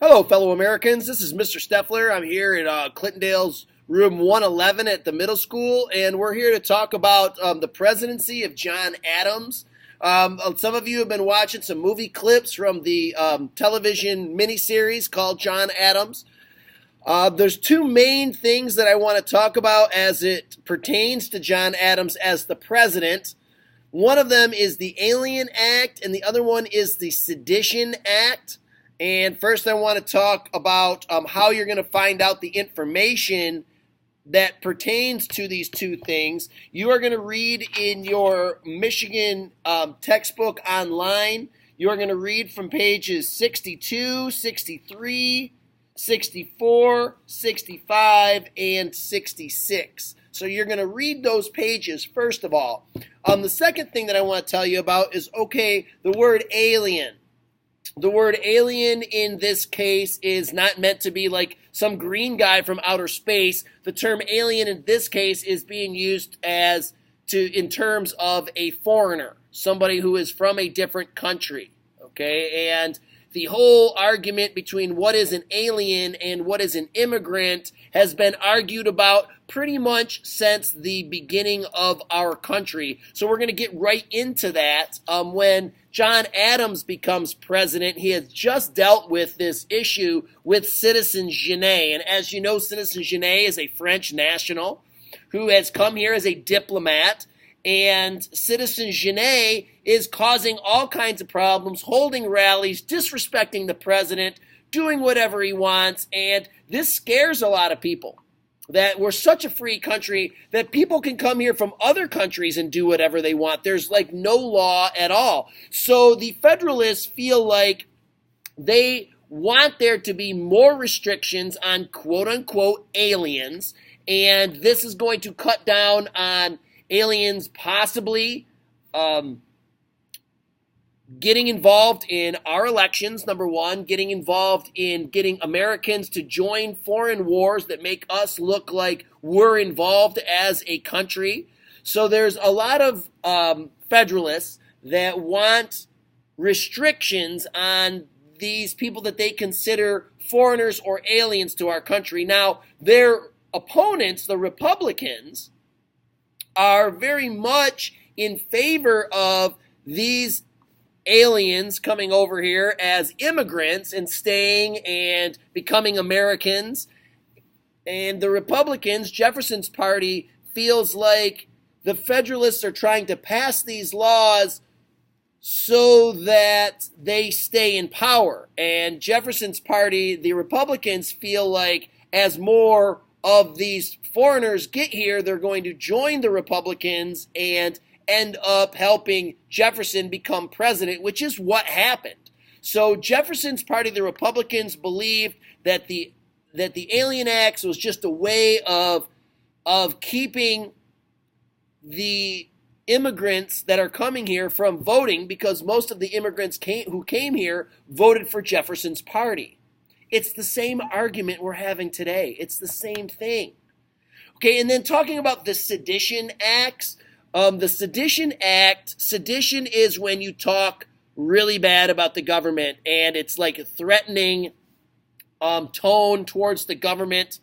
Hello, fellow Americans. This is Mr. Steffler. I'm here at Clintondale's room 111 at the middle school, and we're here to talk about the presidency of John Adams. Some of you have been watching some movie clips from the television miniseries called John Adams. There's two main things that I want to talk about as it pertains to John Adams as the president. One of them is the Alien Act, and the other one is the Sedition Act. And first I want to talk about how you're going to find out the information that pertains to these two things. You are going to read in your Michigan textbook online. You are going to read from pages 62, 63, 64, 65, and 66. So you're going to read those pages first of all. The second thing that I want to tell you about is, the word alien. The word alien in this case is not meant to be like some green guy from outer space. The term alien in this case is being used in terms of a foreigner, somebody who is from a different country. Okay, and the whole argument between what is an alien and what is an immigrant has been argued about pretty much since the beginning of our country. So we're going to get right into that. When John Adams becomes president, he has just dealt with this issue with Citizen Genet. And as you know, Citizen Genet is a French national who has come here as a diplomat. And Citizen Genet is causing all kinds of problems, holding rallies, disrespecting the president, doing whatever he wants. And this scares a lot of people, that we're such a free country that people can come here from other countries and do whatever they want. There's like no law at all. So the Federalists feel like they want there to be more restrictions on quote-unquote aliens. And this is going to cut down on aliens possibly getting involved in our elections, number one, getting involved in getting Americans to join foreign wars that make us look like we're involved as a country. So there's a lot of Federalists that want restrictions on these people that they consider foreigners or aliens to our country. Now, their opponents, the Republicans, are very much in favor of these aliens coming over here as immigrants and staying and becoming Americans. And the Republicans, Jefferson's party, feels like the Federalists are trying to pass these laws so that they stay in power. And Jefferson's party, the Republicans, feel like as more of these foreigners get here, they're going to join the Republicans and end up helping Jefferson become president, which is what happened. So Jefferson's party, the Republicans, believed that the Alien Acts was just a way of keeping the immigrants that are coming here from voting, because most of the immigrants who came here voted for Jefferson's party. It's the same argument we're having today. It's the same thing. Okay, and then talking about the Sedition Acts, the Sedition Act, sedition is when you talk really bad about the government, and it's like a threatening tone towards the government.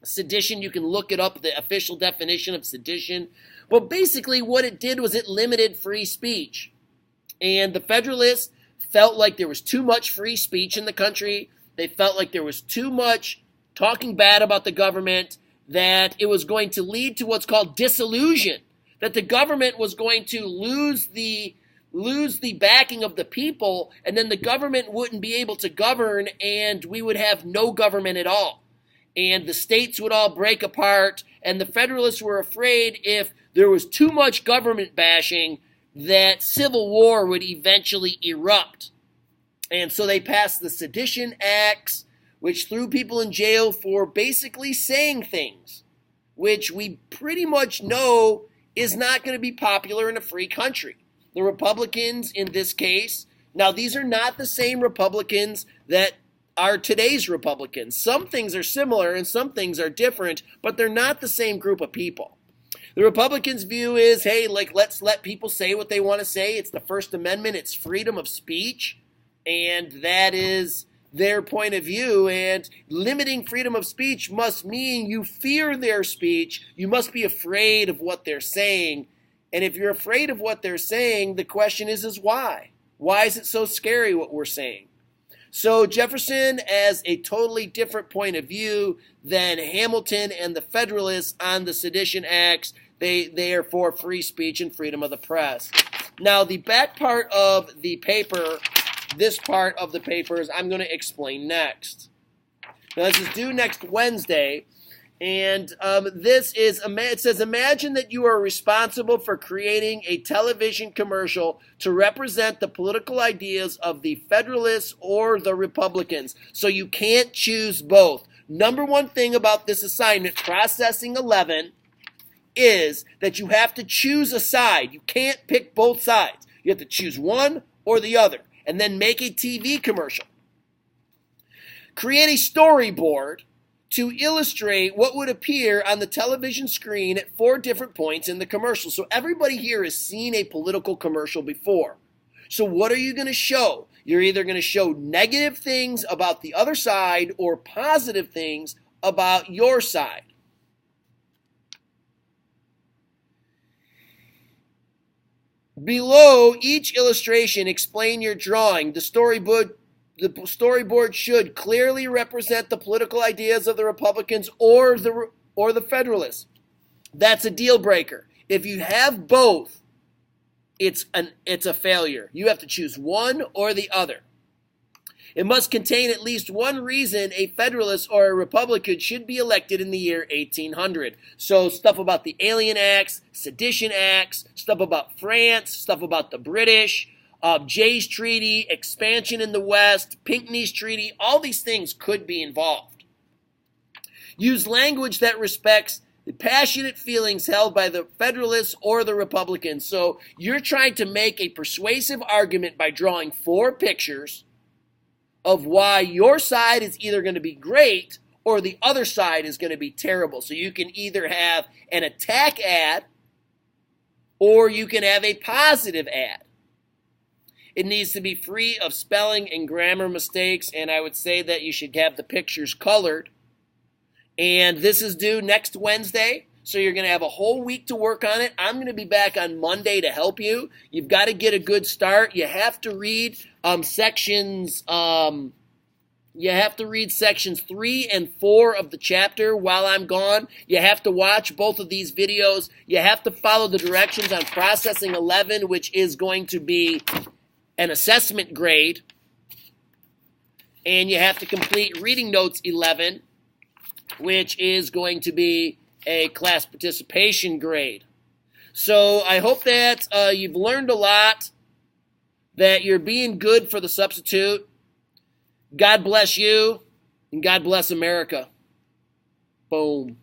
Sedition, you can look it up, the official definition of sedition. But basically what it did was it limited free speech. And the Federalists felt like there was too much free speech in the country. They felt like there was too much talking bad about the government, that it was going to lead to what's called disillusion, that the government was going to lose the backing of the people, and then the government wouldn't be able to govern, and we would have no government at all. And the states would all break apart, and the Federalists were afraid if there was too much government bashing that civil war would eventually erupt. And so they passed the Sedition Acts, which threw people in jail for basically saying things, which we pretty much know is not going to be popular in a free country. The Republicans in this case, now these are not the same Republicans that are today's Republicans. Some things are similar and some things are different, but they're not the same group of people. The Republicans' view is, hey, let's let people say what they want to say. It's the First Amendment. It's freedom of speech. And that is their point of view, and limiting freedom of speech must mean you fear their speech. You must be afraid of what they're saying. And if you're afraid of what they're saying, the question is why? Why is it so scary what we're saying? So Jefferson has a totally different point of view than Hamilton and the Federalists on the Sedition Acts. They are for free speech and freedom of the press. Now, the back part of the paper, this part of the paper, is I'm going to explain next. Now, this is due next Wednesday, and it says, imagine that you are responsible for creating a television commercial to represent the political ideas of the Federalists or the Republicans. So you can't choose both. Number one thing about this assignment, Processing 11, is that you have to choose a side. You can't pick both sides. You have to choose one or the other, and then make a TV commercial. Create a storyboard to illustrate what would appear on the television screen at 4 different points in the commercial. So everybody here has seen a political commercial before. So what are you going to show? You're either going to show negative things about the other side or positive things about your side. Below each illustration, explain your drawing. The storyboard should clearly represent the political ideas of the Republicans or the Federalists. That's a deal breaker. If you have both, it's a failure. You have to choose one or the other. It must contain at least one reason a Federalist or a Republican should be elected in the year 1800. So stuff about the Alien Acts, Sedition Acts, stuff about France, stuff about the British, Jay's Treaty, expansion in the West, Pinckney's Treaty, all these things could be involved. Use language that respects the passionate feelings held by the Federalists or the Republicans. So you're trying to make a persuasive argument by drawing 4 pictures of why your side is either going to be great or the other side is going to be terrible. So you can either have an attack ad or you can have a positive ad. It needs to be free of spelling and grammar mistakes, and I would say that you should have the pictures colored. And this is due next Wednesday, so you're going to have a whole week to work on it. I'm going to be back on Monday to help you. You've got to get a good start. You have to read sections 3 and 4 of the chapter while I'm gone. You have to watch both of these videos. You have to follow the directions on Processing 11, which is going to be an assessment grade. And you have to complete Reading Notes 11, which is going to be a class participation grade. So I hope that you've learned a lot, that you're being good for the substitute. God bless you, and God bless America. Boom.